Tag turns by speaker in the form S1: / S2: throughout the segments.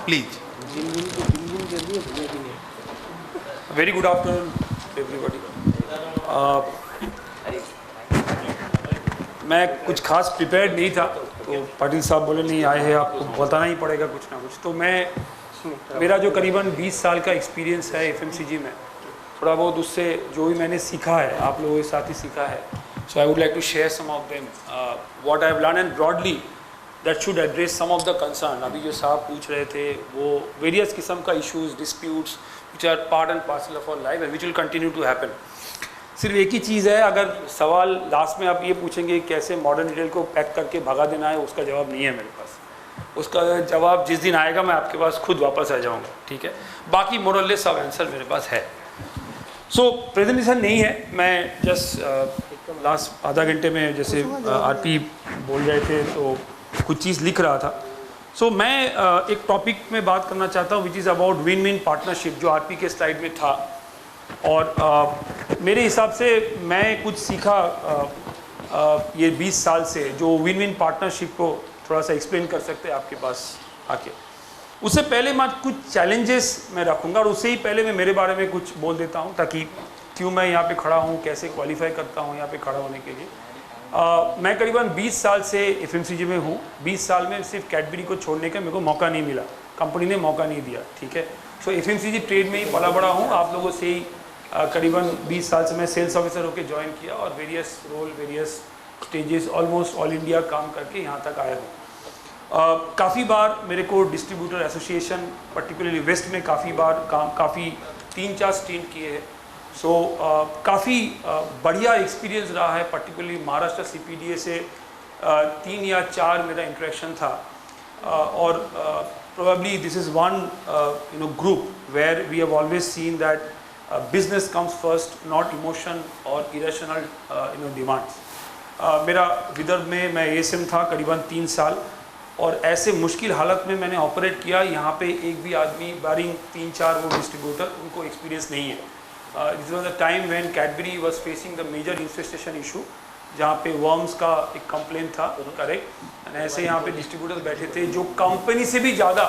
S1: Please. Very good afternoon everybody. मैं कुछ खास प्रिपेयर्ड नहीं था, तो पाटिल साहब बोले नहीं आए हैं आपको बताना ही पड़ेगा कुछ ना कुछ। तो मेरा जो करीबन 20 साल का एक्सपीरियंस है एफएमसीजी में, थोड़ा बहुत उससे जो भी मैंने सीखा है आप लोगों के साथ ही सीखा है। So I would like to share some of them what I have learn and broadly that should address some of the concern. अभी जो साहब पूछ रहे थे वो वेरियस किस्म का issues, disputes which are part and parcel of our life and which will continue to happen. सिर्फ एक ही चीज़ है, अगर सवाल लास्ट में आप ये पूछेंगे कैसे मॉडर्न रिटेल को पैक करके भगा देना है, उसका जवाब नहीं है मेरे पास। उसका जवाब जिस दिन आएगा मैं आपके पास खुद वापस आ जाऊंगा, ठीक है। बाकी मोरलेस सब आंसर मेरे पास है। सो प्रेजेंटेशन नहीं है, मैं जस्ट लास्ट आधा घंटे में जैसे आरपी बोल रहे थे तो कुछ चीज़ लिख रहा था। सो मैं एक टॉपिक में बात करना चाहता हूँ which is about win win partnership, जो आरपी के स्लाइड में था। और मेरे हिसाब से मैं कुछ सीखा ये 20 साल से, जो विन विन पार्टनरशिप को थोड़ा सा एक्सप्लेन कर सकते हैं आपके पास आके। उससे पहले मैं कुछ चैलेंजेस मैं रखूँगा और उससे ही पहले मैं मेरे बारे में कुछ बोल देता हूँ, ताकि क्यों मैं यहाँ पे खड़ा हूँ, कैसे क्वालिफाई करता हूँ यहाँ पे खड़ा होने के लिए। मैं करीबन 20 साल से एफएमसीजी में हूँ। 20 साल में सिर्फ कैडबरी को छोड़ने का मेरे को मौका नहीं मिला, कंपनी ने मौका नहीं दिया, ठीक है। सो एफएमसीजी ट्रेड में ही पला बड़ा हूँ, आप लोगों से ही करीबन 20 साल से मैं सेल्स ऑफिसर होकर ज्वाइन किया और various role, various stages, almost all India काम करके यहाँ तक आया हूँ। काफ़ी बार मेरे को डिस्ट्रीब्यूटर एसोसिएशन पर्टिकुलरली वेस्ट में काफ़ी बार काफ़ी 3-4 स्टेंट किए हैं। सो काफ़ी बढ़िया एक्सपीरियंस रहा है। पर्टिकुलरली महाराष्ट्र सीपीडीए से 3 या 4 मेरा इंटरेक्शन था। और probably this is one group where we have always seen that business comes first, not emotion or irrational demands. मेरा विदर्भ में मैं एएसएम था करीबन 3 साल, और ऐसे मुश्किल हालत में मैंने ऑपरेट किया। यहाँ पे एक भी आदमी बारिंग 3-4 वो डिस्ट्रीब्यूटर, उनको एक्सपीरियंस नहीं है। This was the time when Cadbury was facing the major infestation issue, जहाँ पे वर्म्स का एक कंप्लेंट था, करेक्ट। एंड ऐसे यहाँ पे डिस्ट्रीब्यूटर बैठे थे जो कंपनी से भी ज़्यादा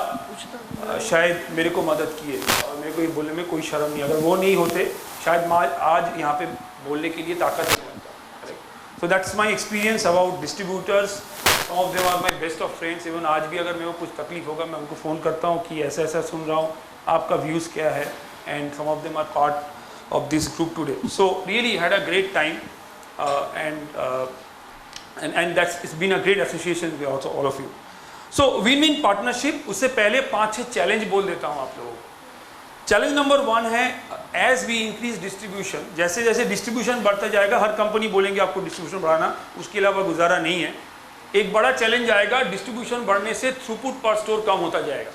S1: शायद मेरे को मदद किए, और मेरे को ये बोलने में कोई शर्म नहीं। अगर वो नहीं होते शायद मैं आज यहाँ पे बोलने के लिए ताकत नहीं बनता, correct. So that's my experience about distributors. Some of them are my best of friends. Even आज भी अगर मेरे को कुछ तकलीफ होगा मैं उनको फ़ोन करता हूँ कि ऐसा ऐसा सुन रहा हूँ, आपका व्यूज़ क्या है। And some of them are part of this group today. So really had a great time and that's it's been a great association with also all of you. So win-win partnership, उससे पहले 5-6 challenge बोल देता हूँ आप लोगों को। Challenge number 1 है as we increase distribution. जैसे जैसे डिस्ट्रीब्यूशन बढ़ता जाएगा, हर कंपनी बोलेंगे आपको डिस्ट्रीब्यूशन बढ़ाना, उसके अलावा गुजारा नहीं है। एक बड़ा चैलेंज आएगा, डिस्ट्रीब्यूशन बढ़ने से थ्रूपुट पर स्टोर कम होता जाएगा।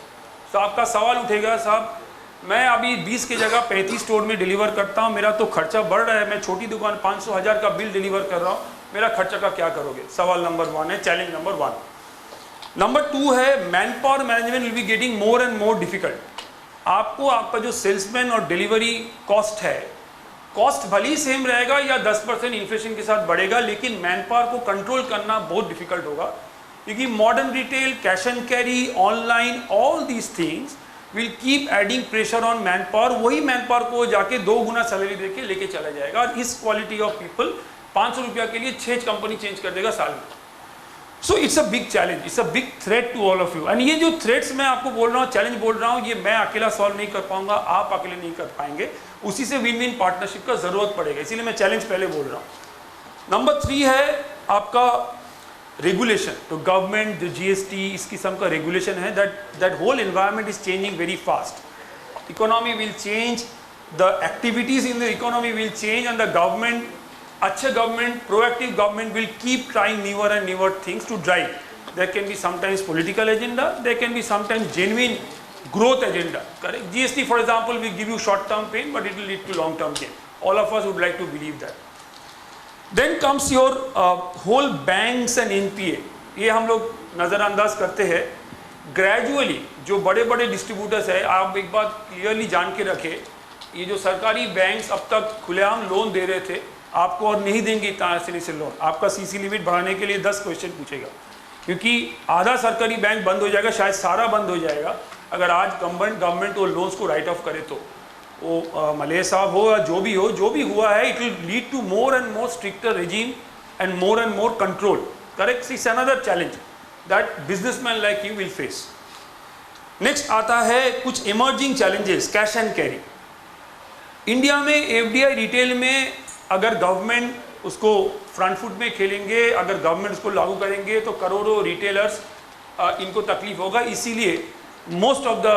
S1: तो आपका सवाल उठेगा, साहब मैं अभी 20 की जगह 35 स्टोर में डिलीवर करता हूँ, मेरा तो खर्चा बढ़ रहा है, मैं छोटी दुकान 500,000 का बिल डिलीवर कर रहा हूँ, मेरा खर्चा का क्या करोगे? सवाल नंबर 1 है, चैलेंज नंबर 1। नंबर 2 है man power management will be getting more and more difficult. आपको आपका जो सेल्समैन और डिलीवरी कॉस्ट है, कॉस्ट भले ही सेम रहेगा या 10% इन्फ्लेशन के साथ बढ़ेगा, लेकिन मैन पावर को कंट्रोल करना बहुत डिफिकल्ट होगा, क्योंकि modern retail, cash and carry, online, all these things will keep adding pressure on man power. वही मैन पावर को जाके 2 गुना सैलरी देके लेके चला जाएगा, और इस क्वालिटी ऑफ पीपल 500 रुपया के लिए 6 कंपनी चेंज कर देगा साल में। So it's a big challenge, it's a big threat to all of you. And ये जो थ्रेट्स मैं आपको बोल रहा हूँ, चैलेंज बोल रहा हूँ, ये मैं अकेला सॉल्व नहीं कर पाऊंगा, आप अकेले नहीं कर पाएंगे, उसी से विन विन पार्टनरशिप का जरूरत पड़ेगा, इसीलिए मैं चैलेंज पहले बोल रहा हूँ। नंबर 3 है आपका रेगुलेशन। तो गवर्नमेंट जो जीएसटी, इस किस्म का रेगुलेशन है, that whole environment is changing very fast. Economy will change, the activities in the economy will change, and the government, अच्छे government, proactive government will keep trying newer and newer things to drive. There can be sometimes political agenda, there can be sometimes genuine growth agenda, correct? GST for example will give you short term pain, but it will lead to long term gain. All of us would like to believe that. Then comes your whole banks and NPA. ये हम लोग नज़रअंदाज करते हैं। Gradually जो बड़े बड़े distributors है, आप एक बात क्लियरली जान के रखें, ये जो सरकारी बैंक्स अब तक खुलेआम लोन दे रहे थे आपको, और नहीं देंगे इतना आसानी से लोन। आपका सीसी लिमिट बढ़ाने के लिए 10 क्वेश्चन पूछेगा, क्योंकि आधा सरकारी बैंक बंद हो जाएगा, शायद सारा बंद हो जाएगा अगर आज गवर्नमेंट वो लोन्स को राइट ऑफ करे तो। वो मलय साहब हो या जो भी हुआ है, it will lead to more and more stricter regime and more control. Correct, it's another challenge that businessman like you will face. Next आता है कुछ emerging challenges, cash and carry. India में एफडीआई रिटेल में अगर government उसको front foot में खेलेंगे, अगर गवर्नमेंट उसको लागू करेंगे तो करोड़ों रिटेलर्स इनको तकलीफ होगा। इसीलिए most of the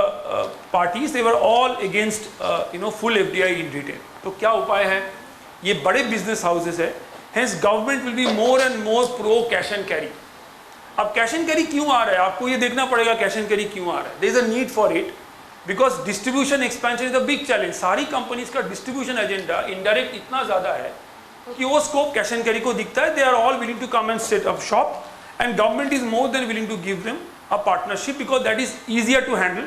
S1: parties they were all against full FDI in retail. तो क्या उपाय है? ये बड़े बिजनेस हाउसेस है, hence government will be more and more pro cash and carry. अब कैश एंड कैरी क्यों आ रहा है, आपको ये देखना पड़ेगा कैश एंड कैरी क्यों आ रहा है। There is a need for it because distribution expansion is a big challenge. सारी कंपनीज का डिस्ट्रीब्यूशन एजेंडा इनडायरेक्ट इतना ज़्यादा है कि वो स्कोप कैश एंड कैरी को दिखता है। They are all willing to come and set up shop and government is more than willing to give them a partnership because that is easier to handle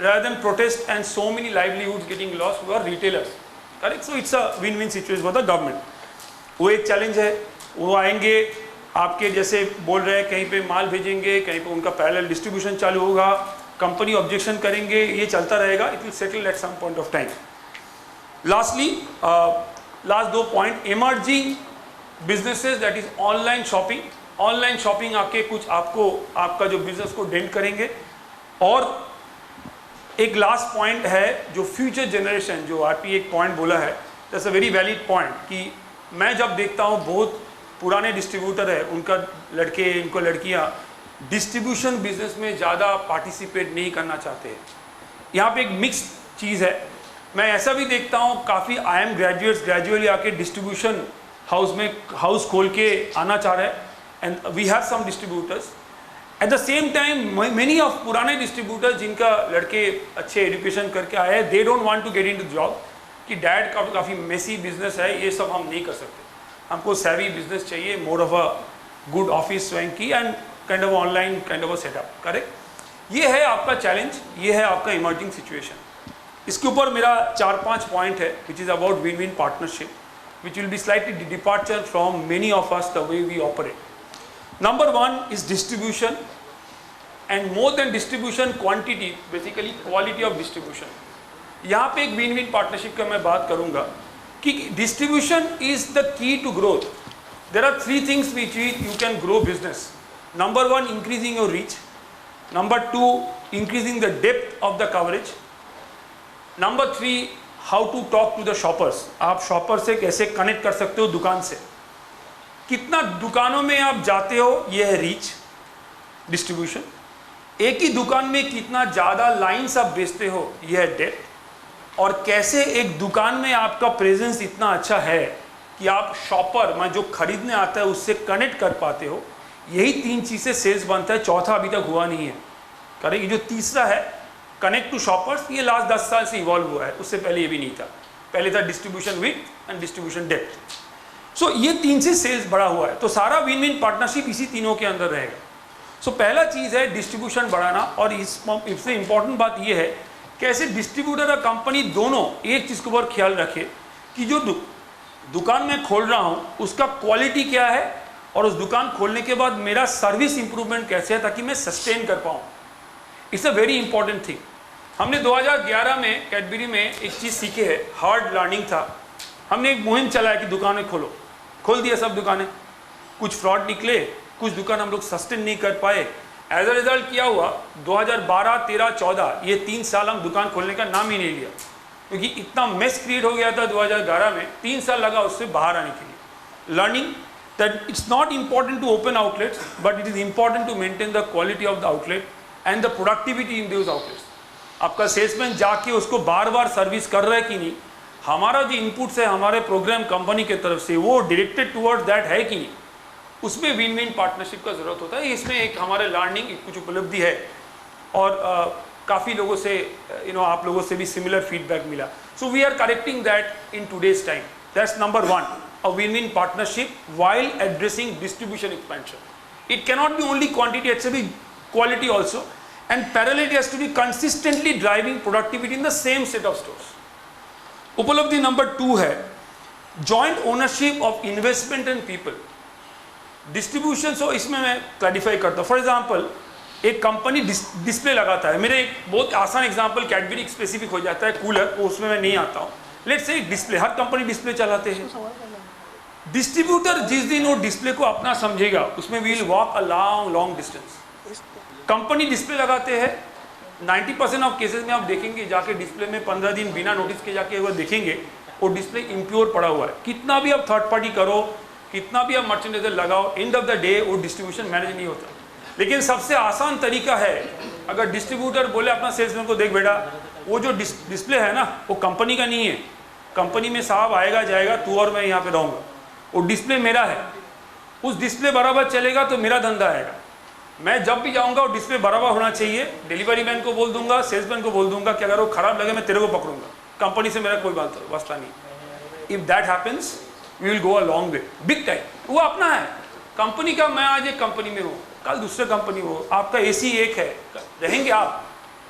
S1: rather than protest and so many livelihoods getting lost for retailers. Correct? So it's a win-win situation for the government. वो एक challenge है, वो आएंगे आपके जैसे बोल रहे हैं, कहीं पे माल भेजेंगे, कहीं पे उनका पैरेलल डिस्ट्रीब्यूशन चालू होगा, कंपनी ऑब्जेक्शन करेंगे, ये चलता रहेगा। It will settle at some point of time. Lastly last 2 point, emerging businesses that is online shopping. Online shopping आके कुछ आपका जो बिजनेस को डेंट करेंगे। और एक लास्ट पॉइंट है जो फ्यूचर जनरेशन, जो आरपी एक पॉइंट बोला है, that's a very valid point कि मैं जब देखता हूँ बहुत पुराने डिस्ट्रीब्यूटर है, उनका लड़के इनको लड़कियाँ डिस्ट्रीब्यूशन बिजनेस में ज़्यादा पार्टिसिपेट नहीं करना चाहते हैं। यहाँ पे एक मिक्स चीज़ है। मैं ऐसा भी देखता हूँ काफ़ी IIM ग्रेजुएट्स ग्रेजुअली आके डिस्ट्रीब्यूशन हाउस खोल के आना चाह रहे हैं। And we have some distributors. At the same time, many of पुराने distributors जिनका लड़के अच्छे एजुकेशन करके आए हैं, they don't want to get into job कि डैड का काफ़ी मेसी बिजनेस है, ये सब हम नहीं कर सकते, हमको savvy बिजनेस चाहिए, more of a good office स्वयं की and kind of online kind of a setup. Correct, ये है आपका चैलेंज, ये है आपका इमर्जिंग सिचुएशन। इसके ऊपर मेरा 4-5 पॉइंट है which is about win-win partnership, which will be slightly departure from many of us the way we operate. Number 1 is distribution, and more than distribution, quantity, basically quality of distribution. यहाँ पे एक win-win partnership का मैं बात करूँगा कि distribution is the key to growth. There are 3 things which you can grow business. Number 1, increasing your reach. Number 2, increasing the depth of the coverage. Number 3, how to talk to the shoppers. आप shopper से कैसे connect कर सकते हो दुकान से, कितना दुकानों में आप जाते हो, ये है रीच डिस्ट्रीब्यूशन। एक ही दुकान में कितना ज़्यादा लाइन्स आप बेचते हो, ये है डेप्थ। और कैसे एक दुकान में आपका प्रेजेंस इतना अच्छा है कि आप शॉपर में जो खरीदने आता है उससे कनेक्ट कर पाते हो। यही 3 चीज़ें सेल्स बनता है, चौथा अभी तक हुआ नहीं है। करेक्ट, ये जो तीसरा है कनेक्ट टू शॉपर्स, ये लास्ट 10 साल से इवॉल्व हुआ है, उससे पहले ये भी नहीं था। पहले था distribution width and distribution depth. So ये 3 से सेल्स बड़ा हुआ है, तो सारा विन विन पार्टनरशिप इसी तीनों के अंदर रहेगा। सो पहला चीज़ है डिस्ट्रीब्यूशन बढ़ाना, और इससे इंपॉर्टेंट बात ये है कैसे डिस्ट्रीब्यूटर और कंपनी दोनों एक चीज़ के ऊपर ख्याल रखे कि जो दुकान मैं खोल रहा हूँ उसका क्वालिटी क्या है, और उस दुकान खोलने के बाद मेरा सर्विस इंप्रूवमेंट कैसे है ताकि मैं सस्टेन कर पाऊँ। It's a very important thing. हमने 2011 में कैडबरी में एक चीज़ सीखे है, हार्ड लर्निंग था। हमने एक मुहिम चलाया कि दुकानें खोल दिया सब दुकानें, कुछ फ्रॉड निकले, कुछ दुकान हम लोग सस्टेन नहीं कर पाए। एज अ रिजल्ट क्या हुआ, 2012, 13, 14 ये 3 साल हम दुकान खोलने का नाम ही नहीं लिया, क्योंकि इतना मेस क्रिएट हो गया था 2011 में। 3 साल लगा उससे बाहर आने के लिए। Learning that it's not important to open outlets, but it is important to maintain the quality of the outlet and the productivity in those outlets. आपका सेल्समैन जाके उसको बार बार सर्विस कर रहा है कि नहीं, हमारा जो इनपुट्स है हमारे प्रोग्राम कंपनी के तरफ से वो डायरेक्टेड टुवर्ड्स दैट है कि नहीं, उसमें विन विन पार्टनरशिप का ज़रूरत होता है। इसमें एक हमारे लर्निंग कुछ उपलब्धि है, और काफ़ी लोगों से आप लोगों से भी सिमिलर फीडबैक मिला। So we are correcting that in today's time. That's number 1, a win win partnership while addressing distribution expansion. It cannot be only quantity, it has to be quality also, and parallel it has to be consistently driving productivity in the same set of stores. उपलब्धि number 2 है joint ownership of investment and people. Distribution, so इसमें मैं clarify करता हूँ। For example एक company display लगाता है, मेरे एक बहुत आसान एग्जांपल कैटेगरी स्पेसिफिक हो जाता है, कूलर, उसमें मैं नहीं आता हूँ। Let's say display, her company display चलाते हैं। डिस्ट्रीब्यूटर जिस दिन वो डिस्प्ले को अपना समझेगा, उसमें we'll walk a long distance. Company display लगाते हैं, 90% ऑफ केसेस में आप देखेंगे जाके डिस्प्ले में 15 दिन बिना नोटिस के जाके वो देखेंगे वो डिस्प्ले इम्प्योर पड़ा हुआ है। कितना भी आप थर्ड पार्टी करो, कितना भी आप मर्चेंडाइजर लगाओ, एंड ऑफ द डे वो डिस्ट्रीब्यूशन मैनेज नहीं होता। लेकिन सबसे आसान तरीका है, अगर डिस्ट्रीब्यूटर बोले अपना सेल्समैन को, देख बेटा वो जो डिस्प्ले है ना वो कंपनी का नहीं है, कंपनी में साहब आएगा जाएगा, तू और मैं यहाँ पे रहूँगा, वो डिस्प्ले मेरा है, उस डिस्प्ले बराबर चलेगा तो मेरा धंधा आएगा। मैं जब भी जाऊँगा वो डिस्प्ले बराबर होना चाहिए। डिलीवरी मैन को बोल दूंगा, सेल्समैन को बोल दूंगा कि अगर वो खराब लगे मैं तेरे को पकड़ूंगा, कंपनी से मेरा कोई वास्ता नहीं। If that happens we will go a long way, big time. वो अपना है कंपनी का, मैं आज एक कंपनी में हूँ, कल दूसरे कंपनी हो, आपका एसी एक है, रहेंगे आप,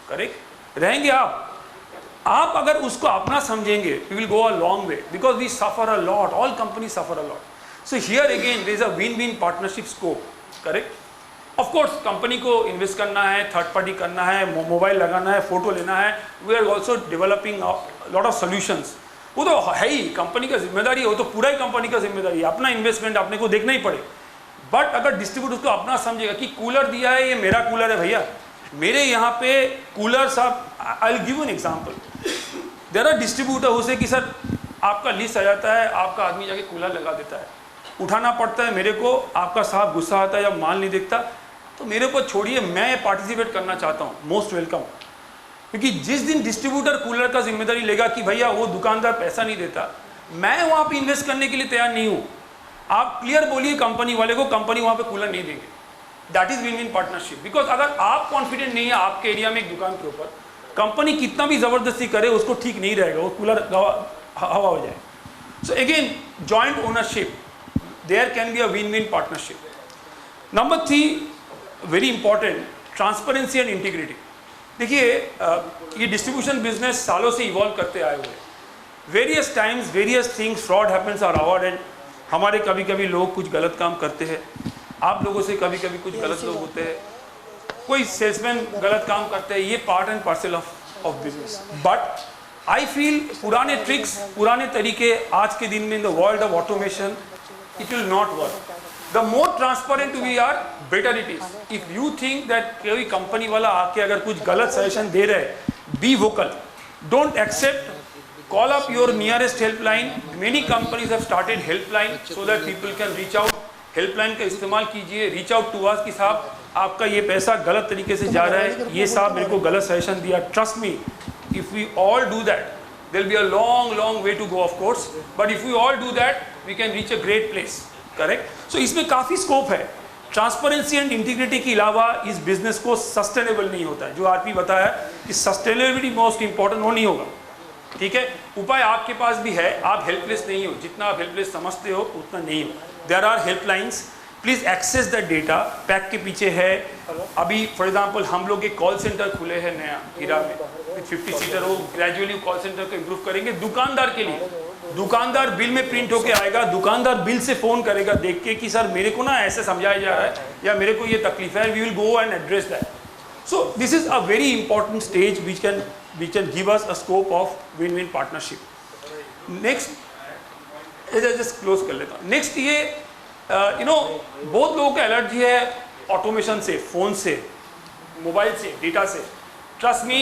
S1: करेक्ट रहेंगे आप अगर उसको अपना समझेंगे, we will go a long way, because we suffer a lot, all company suffer a lot. So here again there is a win win partnership scope, correct. Of course company को invest करना है, third party करना है, mobile लगाना है, photo लेना है, we are also developing lot of solutions. वो तो है ही, कंपनी का जिम्मेदारी है, वो तो पूरा ही कंपनी का जिम्मेदारी है, अपना इन्वेस्टमेंट अपने को देखना ही पड़े। बट अगर डिस्ट्रीब्यूटर को अपना समझेगा कि कूलर दिया है, ये मेरा कूलर है भैया, मेरे यहाँ पे कूलर सब, I will give an example. There are distributor हो से कि सर आपका लिस्ट आ जाता है, आपका आदमी जाके कूलर लगा देता है, उठाना पड़ता है मेरे को, आपका साहब गुस्सा आता है जब माल नहीं देखता, तो मेरे को छोड़िए, मैं पार्टिसिपेट करना चाहता हूँ, मोस्ट वेलकम। क्योंकि जिस दिन डिस्ट्रीब्यूटर कूलर का जिम्मेदारी लेगा कि भैया वो दुकानदार पैसा नहीं देता, मैं वहाँ पे इन्वेस्ट करने के लिए तैयार नहीं हूँ, आप क्लियर बोलिए कंपनी वाले को, कंपनी वहाँ पे कूलर नहीं देंगे। That is win win partnership. Because अगर आप कॉन्फिडेंट नहीं है आपके एरिया में एक दुकान के ऊपर, कंपनी कितना भी जबरदस्ती करे उसको ठीक नहीं रहेगा, वो कूलर हवा हो जाए। So again joint ownership, there can be a win win partnership. Number 3 very important, transparency and integrity. देखिए ये डिस्ट्रीब्यूशन बिजनेस सालों से इवॉल्व करते आए हुए हैं। Various times various things, fraud happens are avoided. हमारे कभी कभी लोग कुछ गलत काम करते हैं, आप लोगों से कभी कभी कुछ गलत लोग होते हैं, कोई सेल्समैन गलत काम करते हैं, ये part and parcel of business. But I feel पुराने ट्रिक्स, पुराने तरीके आज के दिन में in the world of automation it will not work. The more transparent we are, better it is. If you think that कोई कंपनी वाला आके अगर कुछ गलत सजेशन दे रहे, be vocal, don't accept, call up your nearest helpline. Many companies have started helpline so that people can reach out. Helpline का इस्तेमाल कीजिए, reach out to us कि साहब आपका ये पैसा गलत तरीके से जा रहा है, ये साहब मेरे को गलत सजेशन दिया। Trust me, if we all do that, there will be a long way to go of course, but if we all do that, we can reach a great place, correct? So इसमें काफ़ी scope है। Transparency and integrity के अलावा इस business को sustainable नहीं होता है। जो आरपी बताया कि सस्टेनेबिलिटी मोस्ट इंपॉर्टेंट, वो नहीं होगा, ठीक है। उपाय आपके पास भी है, आप हेल्पलेस नहीं हो, जितना आप हेल्पलेस समझते हो उतना नहीं हो। There are helplines, please access the data. Pack के पीछे है, अभी फॉर एग्जांपल हम लोग एक कॉल सेंटर खुले हैं नया हीरा में, 50 सीटर हो, ग्रेजुअली कॉल सेंटर को इम्प्रूव करेंगे दुकानदार के लिए। दुकानदार बिल में प्रिंट होके आएगा, दुकानदार बिल से फोन करेगा देख के कि सर मेरे को ना ऐसे समझाया जा रहा है या मेरे को ये तकलीफ है, we will go and address that. So this is a very important stage which can give us a scope of win-win partnership. Next, just close कर लेता हूँ। Next ये बहुत लोगों को एलर्जी है ऑटोमेशन से, फोन से, मोबाइल से, डेटा से। ट्रस्ट मी,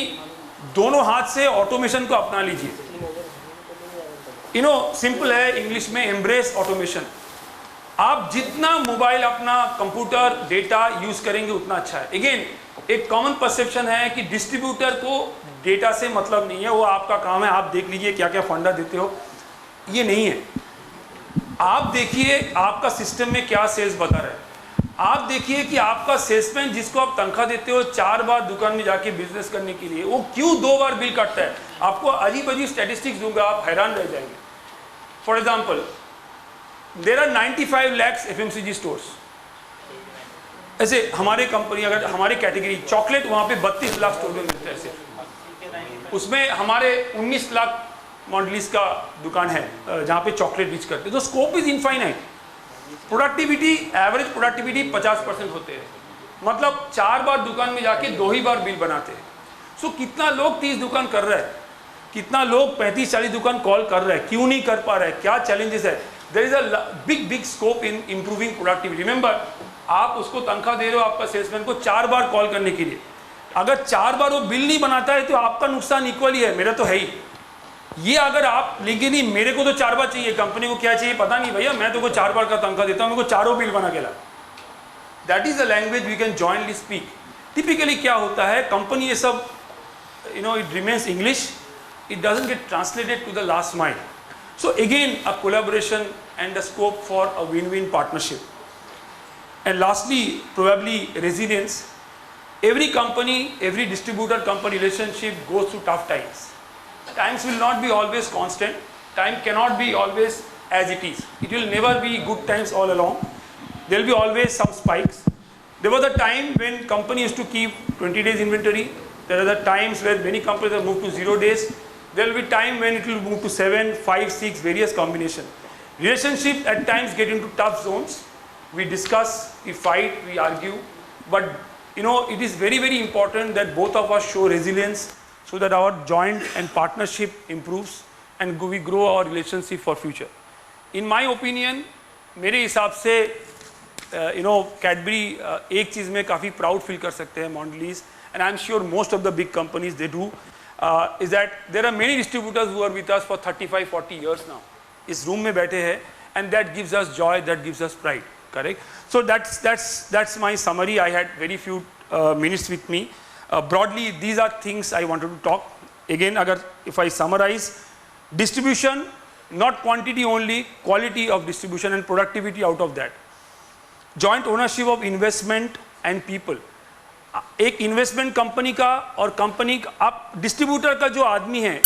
S1: दोनों हाथ से ऑटोमेशन को अपना लीजिए। सिंपल है इंग्लिश में, एम्ब्रेस ऑटोमेशन। आप जितना मोबाइल, अपना कंप्यूटर, डेटा यूज करेंगे उतना अच्छा है। अगेन एक कॉमन परसेप्शन है कि डिस्ट्रीब्यूटर को डेटा से मतलब नहीं है, वो आपका काम है, आप देख लीजिए क्या क्या फंडा देते हो। ये नहीं है। आप देखिए आपका सिस्टम में क्या सेल्स बता रहा है, आप देखिए कि आपका सेल्समैन जिसको आप तनख्वाह देते हो 4 बार दुकान में जाके बिजनेस करने के लिए, वो क्यों 2 बार बिल काटता है। आपको अजीब अजीब स्टैटिस्टिक्स दूंगा, आप हैरान रह जाएंगे। For example, there are 95 lakhs FMCG stores. ऐसे हमारे कंपनी, अगर हमारी कैटेगरी चॉकलेट, वहाँ पे 32 लाख स्टोर में मिलते हैं ऐसे। उसमें हमारे 19 लाख मॉडलिस का दुकान है जहाँ पे चॉकलेट बीच करते हैं। तो scope is infinite. Productivity, average productivity 50% होते हैं, मतलब 4 बार दुकान में जाके 2 ही बार बिल बनाते हैं। सो कितना लोग 30 दुकान कर रहे हैं, कितना लोग 35-40 दुकान कॉल कर रहे हैं, क्यों नहीं कर पा रहे हैं, क्या चैलेंजेस है? There is a big scope in improving productivity. Remember, आप उसको तनख्वाह दे रहे हो आपका सेल्समैन को 4 बार कॉल करने के लिए, अगर 4 बार वो बिल नहीं बनाता है तो आपका नुकसान इक्वली है, मेरा तो है ही। ये अगर आप लेंगे नहीं, मेरे को तो 4 बार चाहिए, कंपनी को क्या चाहिए पता नहीं भैया, मैं तो को 4 बार का तनख्वाह देता हूँ, मेरे को 4 बिल बना के ला। That is the language we can jointly speak. Typically क्या होता है, कंपनी ये सब it remains English, it doesn't get translated to the last mile. So again, a collaboration and a scope for a win-win partnership. And lastly, probably resilience. Every company, every distributor company relationship goes through tough times. Times will not be always constant. Time cannot be always as it is. It will never be good times all along. There will be always some spikes. There was a time when company used to keep 20 days inventory. There are the times where many companies have moved to 0 days. There will be time when it will move to 7, 5, 6, various combination. Relationship at times get into tough zones. We discuss, we fight, we argue. But it is very, very important that both of us show resilience so that our joint and partnership improves and we grow our relationship for future. In my opinion, मेरे हिसाब से Cadbury एक चीज़ में काफ़ी proud feel कर सकते हैं मॉन्डलीज, and I'm sure most of the big companies they do, is that there are many distributors who are with us for 35-40 years now. इस room में बैठे हैं, and that gives us joy, that gives us pride. Correct? So that's my summary. I had very few minutes with me. Broadly, these are things I wanted to talk. Again, if I summarize, distribution, not quantity only, quality of distribution and productivity out of that. Joint ownership of investment and people. एक investment company का और company का, आप distributor का जो आदमी है